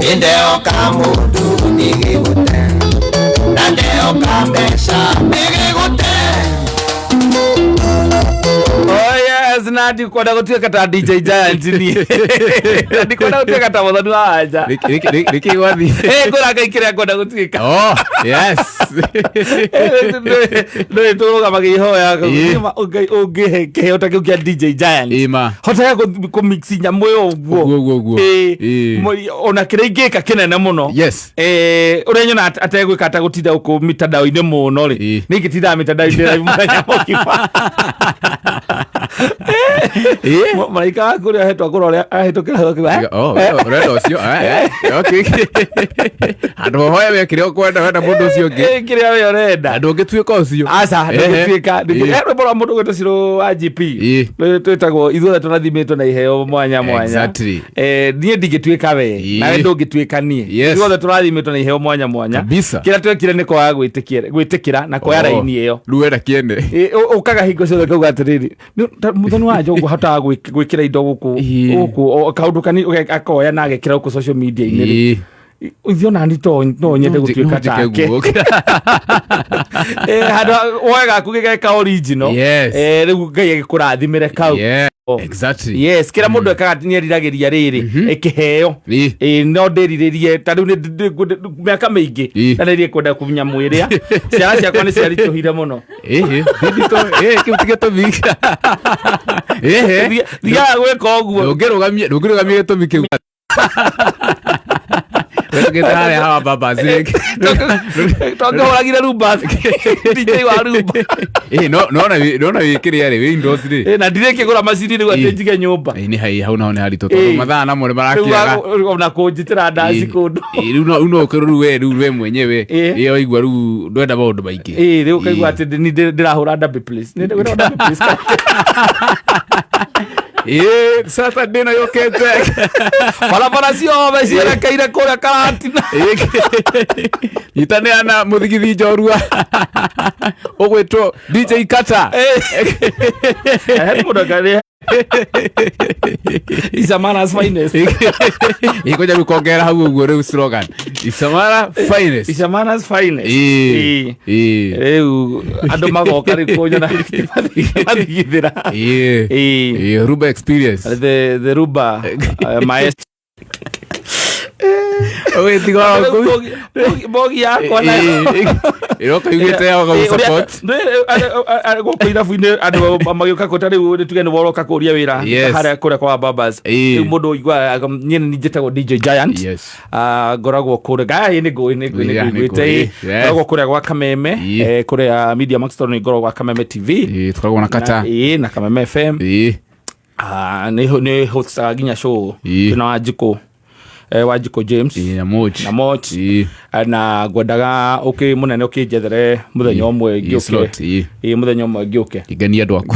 Indeo kamudu nigigute Nandeo kambesha nigigute. Oh yes, nadi kwenda gutuika ta DJ Giant ni. Nadi kwenda gutuika ta muthoni wa aja. Riki wathi. Ngora kaikira kwenda gutuika. Oh, yes. No turuga magihoya unge kehota kiu kia DJ Giant. Ima. Hota ku mix nyamu yo uguo. Ona kireingika kinene muno. Yes. Urenyona ategwika atagutinda uku mitandao-ini muno ri. Nigitinda mitandao-ini live muthenya mukipa. Malaika waku ria hetwa kuroria ahitukira hokiwa. Urenda ucio. Okay. Andu hoya wekire ukwenda wenda mundu ucio ngi. Kiria we urenda. Andu ngituika ucio. Asa ngituika. Bora mundu gwetwo wa GP. Twetagwo ithuothe turathimitwo na iheo mwanya mwanya. Exactly. Nie ndigituika we. Nawe ndungituika nie. Ithuothe turathimitwo na iheo mwanya mwanya. Kira twekire ni kwa gwitikira na kwa raini iyo. Ruwenda kiende. Ukaga hingo ciothe kauga atiriri. Muthoni wa njogu hota gwikira indo guku kaundu kani akoya na agekira guku social media-ini. Ithio nani no nyende gutuika take. Handu wega kugigeka original. Riu Ngai agikurathimire kau. Exactly. Yes, kira mundu ekaga nieriragiria riri ikiheo. No ndiriririe tariu ni miaka mingi na nirie kwenda kunya mwiria. Ciana ciakwa ni ciarituhire muno. Didito kiutige tumika. Ria gweka uguo. Ngirugamie gitumi kiu. Getare hawa baba zile. Tongoragire rumba. DJ wa rumba. No wikire yari windows ri. Na ndireke gura macini ni atenjige nyumba. Ni hai hau naone harito tondu mathaa namwe marakiaga. Ona kunjitira ndaci kundu. Riu ukiru we mwenyewe. Iyo igwa riu ndwenda maundu maingi. Riu kaigwa ati ni ndirahura double place. Ni ndwenda double place. Saturday na yokete. Barabara ciothe cierekeire kuria Karatina. Itaneana muthigithi njorua. Ugwitwo DJ Kata. Mundu Isamara's finest. Ikoja gukongera hau uguo riu slogan. Isamara finest. Isamara's finest. Riu andu magoka ri kunyona mathigithira. Ruba experience. The Ruba maestro. Oye tigo bogi yako na iroka igite ya ga support go kuira fuine andu magioka kotari tugene woroka kuria wira haria kuria kwa babas mundu igwa nyene nijetago DJ Giant goragwo kuria gai ni gwite goragwo kuria kwa Kameme kuria Media Max Store ni goragwo kwa Kameme TV tukoragwo na Kata na Kameme FM ni host ginya show na Wajiko Wajiko James na Moch na gwendaga munene ukinjethere muthenya umwe ngioke muthenya umwe ngioke igania andu aku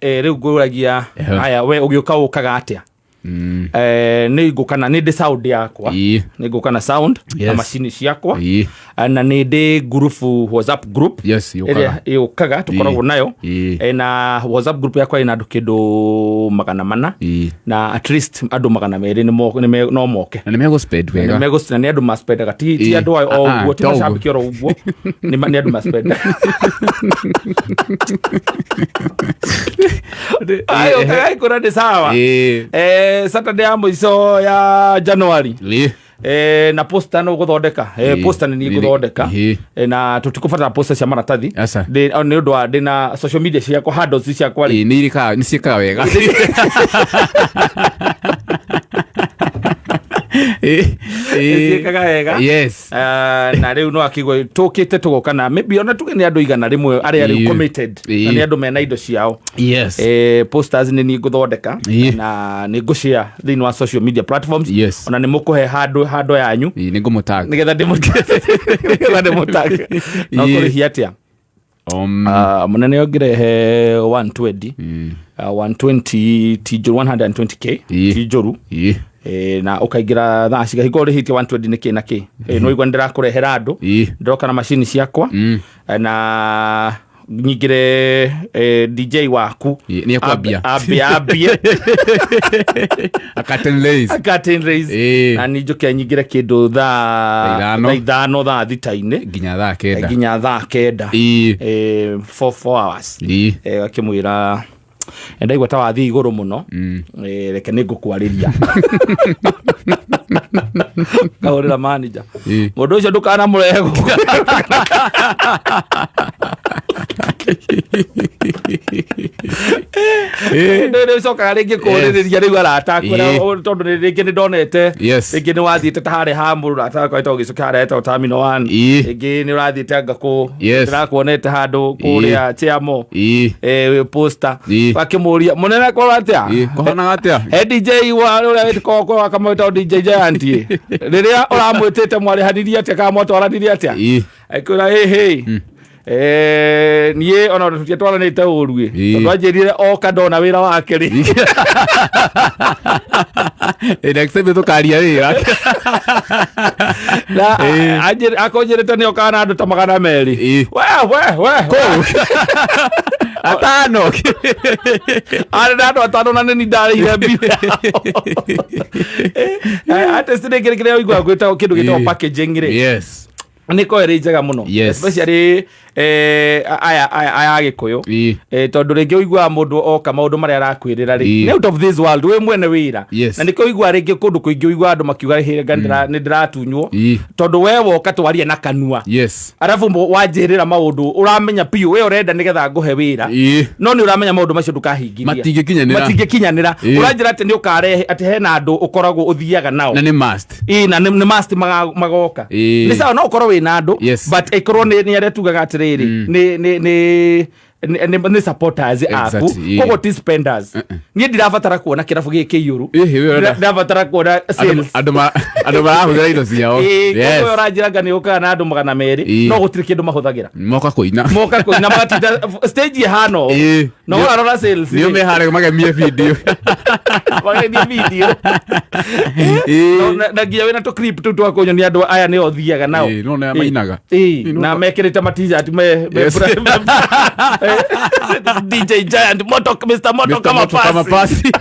riu nguragia aya we ugioka ukaga atia ni ngukana ni ndi sound yakwa ni ngukana sound na machine ciakwa na ni ndi group WhatsApp group yukaga tukoragwo nayo na WhatsApp group yakwa ina andu kindu 400 na at least andu 200 no moke na nimego spend wega nimego spend ni andu ma spend gati andu o uguo ti mashabiki oro uguo ni andu ma spend ayo kai kuna de sawa Saturday ya mwiso ya January na posta no guthondeka posta ni guthondeka na tutikufata posta cia maratathi ni undu wa na social media ciakwa handles ciakwa ni ciekaga wega yes na riu no akigwa tukite tugoka na maybe ona tugene andu igana rimwe ari committed na ni andu mena indo ciao posters ni guthondeka na ni gushare thini wa social media platforms ona ni mukuhe hando yanyu ni ngumutag nigetha ndimutag no kuri atia munene ongirehe 120 tijuru 120k tijuru na ukaigira thaa cigahigo rihitie 120 niki naki no igwa ndira kurehera andu ndoka na machine ciakwa na nyigire DJ waku ni akwambia abia Curtain Raise na nijoke nyigire kindu thaa 5 nginya thaa 9 4 hours akimwira ndaigwa ta wathi iguru muno reke ningukwarĩria kaurira manager mundu ucio ndukana murego ndio soka rĩngĩ kũrĩrĩria rĩu aratakũra tondũ rĩngĩ nĩ ndonete rĩngĩ nĩ wathiĩte ta harĩa ha mũrũ atakwa ĩtagwo gĩcoka harĩa ĩtagwo Terminal 1 rĩngĩ nĩ ũrathiĩte ngakũ ndĩrakuonete handũ kũrĩa Chiamo poster wakĩmũria mũnene korwo atĩa kũhana atĩa DJ wa ũrĩa wĩtĩkwo wa kama wĩtagwo DJ Giant rĩrĩa ũramwĩtĩte mwarĩhanirie atĩa kana mwatwaranirie atĩa akwĩra niĩ ona tũtiatwaranĩte ũru tondũ anjĩrire oka ndona wĩra wake rĩ next time tũkaria wĩra na akonjĩrĩte nĩ oka na andũ ta 200 we atano arĩ na andũ atano na nĩ ndarĩire mbia atesti rĩngĩ kĩrĩa ũiguaga gwĩtagwo kĩndũ gĩtagwo packaging rĩ niko ĩrĩ njega mũno especially aya Gĩkũyũ tondũ rĩngĩ ũiguaga mũndũ oka maũndũ marĩa arakwĩrĩra rĩ out of this world we mwene wĩra na nĩkĩo ũiguaga rĩngĩ kũndũ kũingĩ ũiguaga andũ makiuga nĩ ndĩratunywo tondũ we woka twaria na kanua arabu wanjĩrĩra maũndũ ũramenya piũ we ũrenda nĩgetha ngũhe wĩra no nĩ ũramenya maũndũ macio ndũkahingiria matingĩkinyanĩra ũranjĩra atĩ nĩ ũkarehe atĩ hena andũ ũkoragwo ũthiaga nao na nĩ must na nĩ must magoka nĩ sawa no ũkorwo wĩna andũ but ĩkorwo nĩ arĩa tugaga atĩrĩrĩ ni supporters aku kogo ti spenders ni ndirabatara kuona kirabu gĩkĩ iyũru ndirabatara kuona sales andũ marahũthĩra indo ciao kogo ũranjĩraga nĩ ũkaga na andũ 200 no gũtirĩ kĩndũ mahũthagĩra moka kũina magatinda stage hano no arora sales nĩ ũmehare magemie video na nginya wĩna tũ clip tũ twakonyonia andũ aya nĩ othiaga nao no nĩ mainaga na mekĩrĩte ma-t-shirt DJ Giant Mr. Moto kama pasi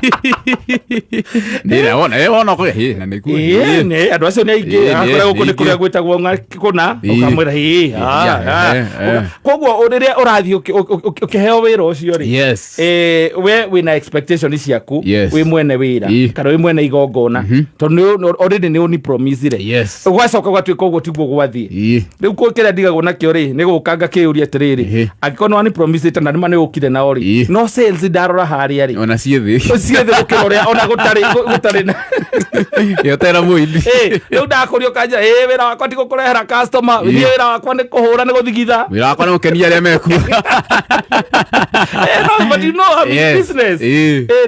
nira ona kwa na niku andũ acio nĩ aingĩ akora gũkũ nĩ kũrĩa gwĩtagwo Ng'akũna ũkamwĩra koguo rĩrĩa ũrathiĩ ũkĩheo wĩra ũcio rĩ we wĩna expectation ciaku wĩ mwene wĩra kana wĩ mwene igongona tondũ already nĩ ũni promise re ũgacoka ũgatuĩka ũguo tiguo gwathiĩ rĩu kĩrĩa ndigagwo nakĩo rĩ nĩ gũkanga kĩũria atĩrĩrĩ angĩkorwo nĩ promise ta nĩ ũkire na ori no sales ndarora harĩa rĩ ona ciethĩ gũkĩra ũrĩa ona gũtarĩ na yotera mũindi rĩu ndakũrio kanja wĩra wakwa ti gũkũrehera customer wĩra wakwa nĩ kũhũra nĩ gũthigitha wĩra wakwa nĩ gũkenia arĩa meku no but you know business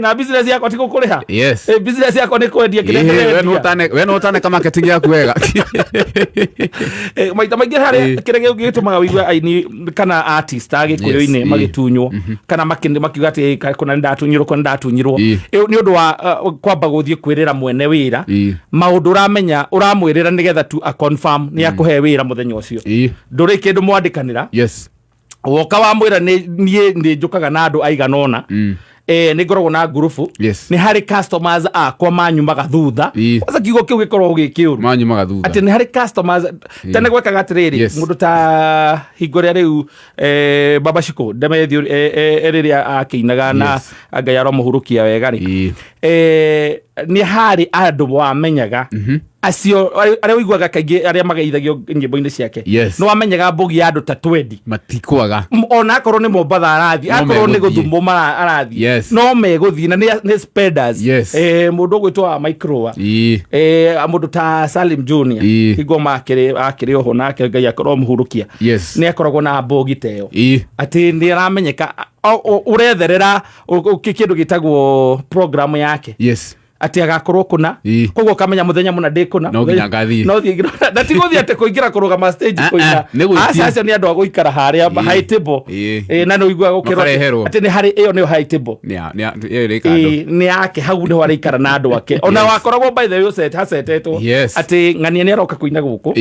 na business yakwa ti gũkũrĩha business yakwa nĩ kwendia kĩrĩa we no ũtaneka marketing yaku wega maita maingĩ harĩa kĩrĩa gĩtũmaga wĩigua aini kana artist Gĩkũyũ-inĩ magĩtunywo kana makiuga atĩ kuna ndatunyirwo nĩ ũndũ wa kwamba gũthiĩ kwĩrĩra mwene wĩra maũndũ ũramenya ũramwĩrĩra nĩgetha tu a confirm nĩ akũhe wĩra mũthenya ũcio ndũrĩ kĩndũ mwandĩkanĩra woka wa mwĩra nĩ njũkaga na andũ aigana ũna nĩ ngoragwo na ngurubu nĩ harĩ customers akwa manyumaga thutha kwanza kiugo kĩu gĩkorwo gĩ kĩũru manyumaga thutha atĩ nĩ harĩ customers tene gwekaga atĩrĩrĩ mũndũ ta hingo rĩa rĩu Baba Shiko Ndemethio rĩrĩa akĩinaga na Ngai aromũhurũkia wega rĩ nĩ harĩ andũ wamenyaga acio arĩa ũiguaga kaingĩ arĩa mageithagio nyĩmbo-inĩ ciake no wamenyaga mbũgi ya andũ ta 20 matikwaga ona akorwo nĩ Mombatha arathiĩ akorwo nĩ Gũthumo arathiĩ no megũthiĩ na nĩ spenders mũndũ ũgwĩtwo Microwa mũndũ ta Salim Junior hingo akĩrĩ oho nake Ngai akorwo mũhurũkia nĩ akoragwo na mbũgi ta ĩyo atĩ nĩ aramenyeka ũretherera kĩndũ gĩtagwo program yake ati agakorwo kuna koguo kamenya muthenya muna ndikuna no nginya ngathie no thie na ti guthie ati kuingira kurugama stage kuina aca ni andu a guikara haria high table na no igua gukirwo ati ni hari iyo ni high table ni yake hau ni wari ikara na andu ake ona wakoragwo by the way set hasetetwo ati ng'ania ni aroka kuina guku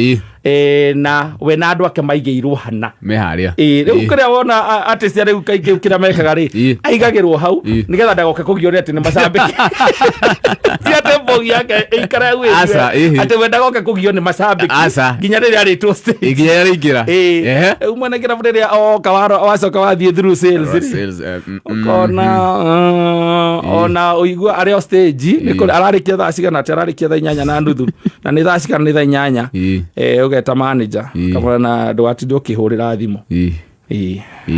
na we na andu ake maigeirwo hana me haria riu kire wona ati cia riu kaingĩ ukira mekaga ri aigagirwo hau nigetha ndagoke kugioria ati ni macambiki cia tembo yake ikara we ati we ndagoke kugio ni macambiki ginya riria aritwo stage ginya riingira umwana kira riria kawaro wacoka wathie through sales ona uigua ario stage niko ararikia thaa cigana ati ararikia thaa 8:30 na ni thaa cigana ni thaa 8 ugeta manager kamwe na ndwatinde ukihurira thimu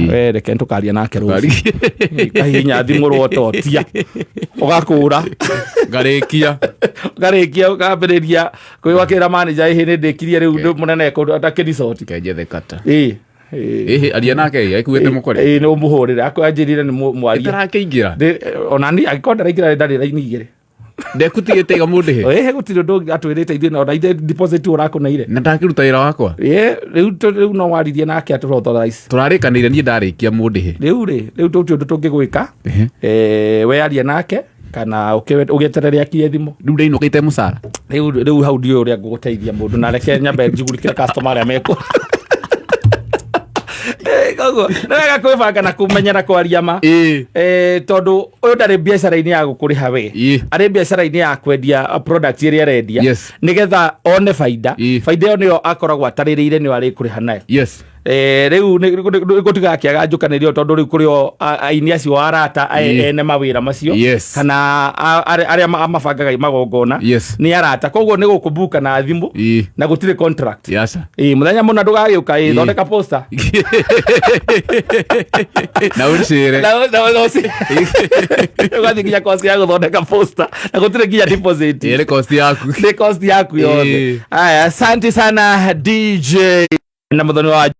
we reke ntukaria nake ruci kahinya thimu rwototia ugakura ngarikia ukambiriria kwĩwakĩra manager ihi nĩ ndĩkirie rĩu mũnene ndakirisoti kenjethe kata aria nake ekuĩte mũkore nĩ ũmũhũrĩre akwanjĩrire nĩ mwaria itarakĩingĩra ona ni agĩkorwo ndaraingĩra ndarĩ raini igĩrĩ ndekutigĩte iga mũndũ he gũtirĩ ũndũ atwĩrĩte ithuĩ na ithe deposit ũrakũneire na ndakiruta wĩra wakwa rĩu no waririe nake atũrauthorize tũrarĩkanĩire niĩ ndarĩkia mũndũ he rĩu tũtĩ ũndũ tũngĩgwĩka we aria nake kana ũgĩeterere akie thimũ rĩu ndainũkĩte mũcara rĩu hau ndiũ ũrĩa ngũgũteithia mũndũ na reke nyambe njugurikĩre customer arĩa mekwo koguo nĩwega kwĩbanga na kũmenyera kwaria ma tondũ ũyũ ndarĩ biacara-inĩ ya gũkũrĩha we arĩ biacara-inĩ ya kwendia product ĩrĩa arendia nĩgetha one baida ĩyo nĩyo akoragwo atarĩrĩire nĩyo arĩkũrĩha nayo rĩu gũtigakĩaga njũkanĩrio tondũ rĩu kũrĩ o aini acio arata ene mawĩra macio kana arĩa mabangaga magongona nĩ arata koguo nĩ gũkũmbuka na thimũ na gũtirĩ contract mũthenya mũna ndũgagĩũka thondeka poster na ũcire ũgathiĩ nginya cost ya gũthondeka poster na gũtirĩ nginya deposit nĩ cost yaku yothe. Aya, asante sana DJ na mũthoni wa